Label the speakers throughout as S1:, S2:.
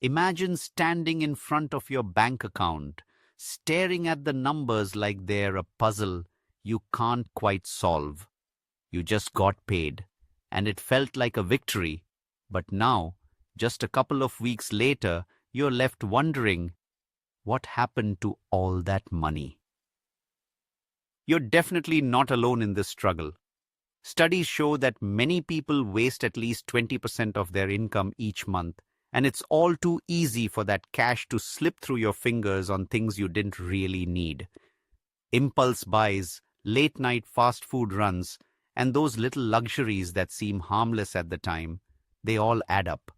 S1: Imagine standing in front of your bank account, staring at the numbers like they're a puzzle you can't quite solve. You just got paid, and it felt like a victory. But now, just a couple of weeks later, you're left wondering, what happened to all that money? You're definitely not alone in this struggle. Studies show that many people waste at least 20% of their income each month, and it's all too easy for that cash to slip through your fingers on things you didn't really need. Impulse buys, late-night fast food runs, and those little luxuries that seem harmless at the time, they all add up.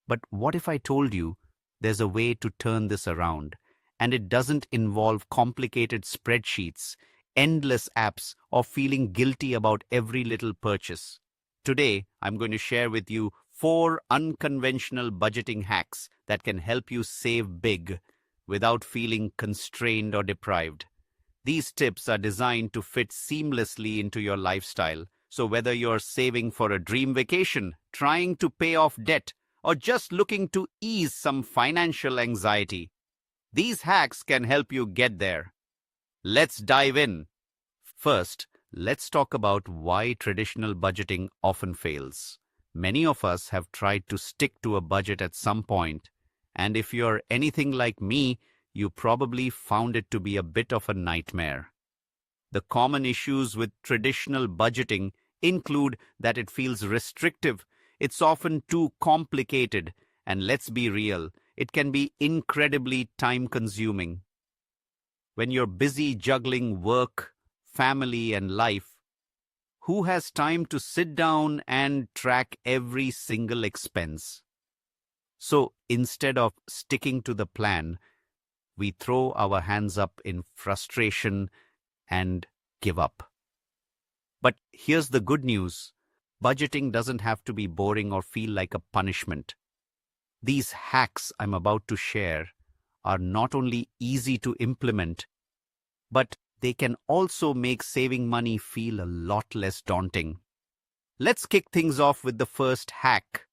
S1: But what if I told you there's a way to turn this around, and it doesn't involve complicated spreadsheets, endless apps, or feeling guilty about every little purchase? Today, I'm going to share with you 4 unconventional budgeting hacks that can help you save big without feeling constrained or deprived. These tips are designed to fit seamlessly into your lifestyle, so whether you're saving for a dream vacation, trying to pay off debt, or just looking to ease some financial anxiety, these hacks can help you get there. Let's dive in. First, let's talk about why traditional budgeting often fails. Many of us have tried to stick to a budget at some point, and if you're anything like me, you probably found it to be a bit of a nightmare. The common issues with traditional budgeting include that it feels restrictive, it's often too complicated, and let's be real, it can be incredibly time-consuming. When you're busy juggling work, family, and life, who has time to sit down and track every single expense? So instead of sticking to the plan, we throw our hands up in frustration and give up. But here's the good news. Budgeting doesn't have to be boring or feel like a punishment. These hacks I'm about to share are not only easy to implement, but they can also make saving money feel a lot less daunting. Let's kick things off with the first hack,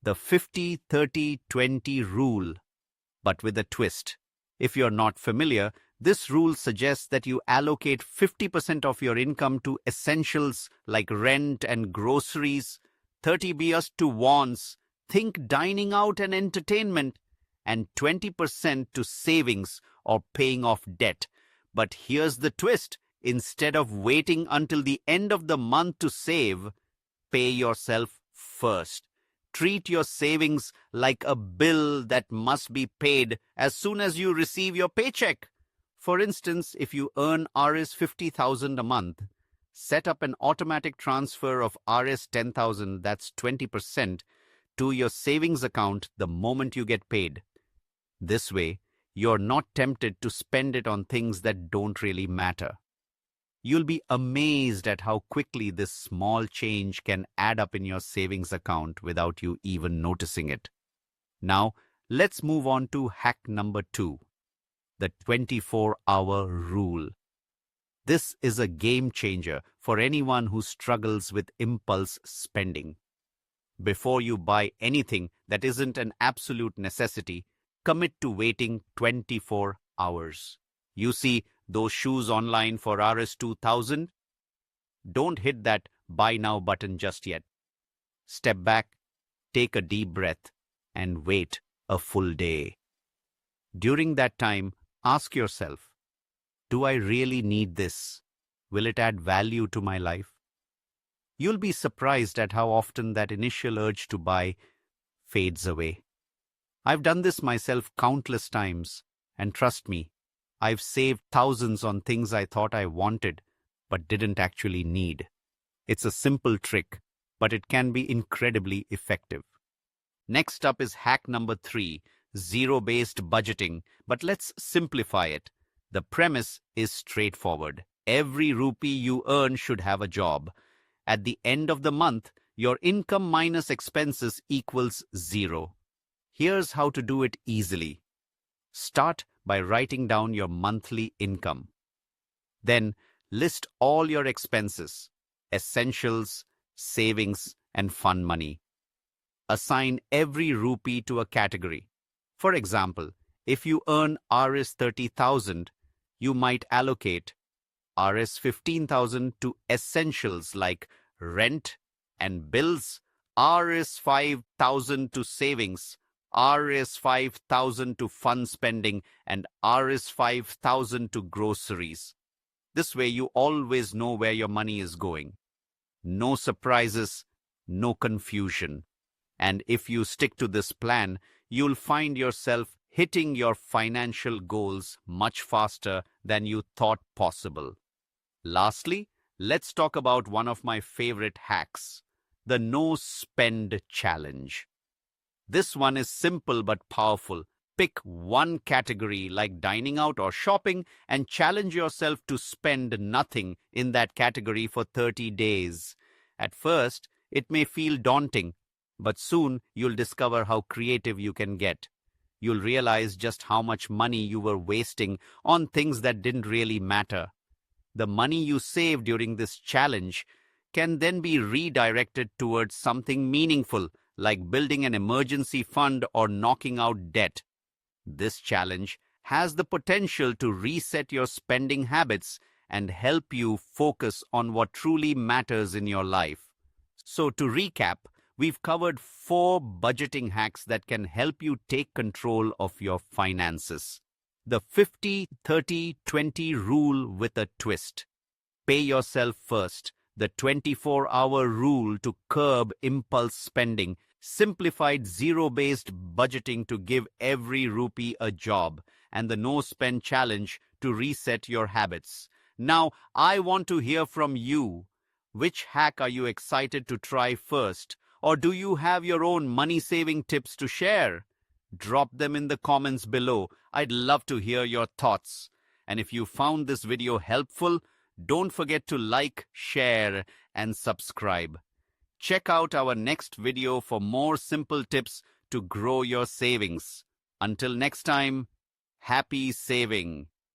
S1: the 50-30-20 rule, but with a twist. If you're not familiar, this rule suggests that you allocate 50% of your income to essentials like rent and groceries, 30% to wants, think dining out and entertainment, and 20% to savings or paying off debt. But here's the twist. Instead of waiting until the end of the month to save, pay yourself first. Treat your savings like a bill that must be paid as soon as you receive your paycheck. For instance, if you earn Rs 50,000 a month, set up an automatic transfer of Rs 10,000, that's 20%, to your savings account the moment you get paid. This way, you're not tempted to spend it on things that don't really matter. You'll be amazed at how quickly this small change can add up in your savings account without you even noticing it. Now, let's move on to hack number 2, the 24-hour rule. This is a game changer for anyone who struggles with impulse spending. Before you buy anything that isn't an absolute necessity, commit to waiting 24 hours. You see those shoes online for Rs 2,000? Don't hit that buy now button just yet. Step back, take a deep breath, and wait a full day. During that time, ask yourself, do I really need this? Will it add value to my life? You'll be surprised at how often that initial urge to buy fades away. I've done this myself countless times, and trust me, I've saved thousands on things I thought I wanted, but didn't actually need. It's a simple trick, but it can be incredibly effective. Next up is hack number 3, zero-based budgeting, but let's simplify it. The premise is straightforward. Every rupee you earn should have a job. At the end of the month, your income minus expenses equals 0. Here's how to do it easily. Start by writing down your monthly income. Then list all your expenses, essentials, savings, and fun money. Assign every rupee to a category. For example, if you earn Rs 30,000, you might allocate Rs 15,000 to essentials like rent and bills, Rs 5,000 to savings, Rs 5,000 to fun spending, and Rs 5,000 to groceries. This way you always know where your money is going. No surprises, no confusion. And if you stick to this plan, you'll find yourself hitting your financial goals much faster than you thought possible. Lastly, let's talk about one of my favorite hacks, the no spend challenge. This one is simple but powerful. Pick one category like dining out or shopping and challenge yourself to spend nothing in that category for 30 days. At first, it may feel daunting, but soon you'll discover how creative you can get. You'll realize just how much money you were wasting on things that didn't really matter. The money you save during this challenge can then be redirected towards something meaningful, like building an emergency fund or knocking out debt. This challenge has the potential to reset your spending habits and help you focus on what truly matters in your life. So to recap, we've covered 4 budgeting hacks that can help you take control of your finances. The 50-30-20 rule with a twist. Pay yourself first. The 24-hour rule to curb impulse spending. Simplified zero-based budgeting to give every rupee a job. And the no-spend challenge to reset your habits. Now, I want to hear from you. Which hack are you excited to try first? Or do you have your own money-saving tips to share? Drop them in the comments below. I'd love to hear your thoughts. And if you found this video helpful, don't forget to like, share, and subscribe. Check out our next video for more simple tips to grow your savings. Until next time, happy saving.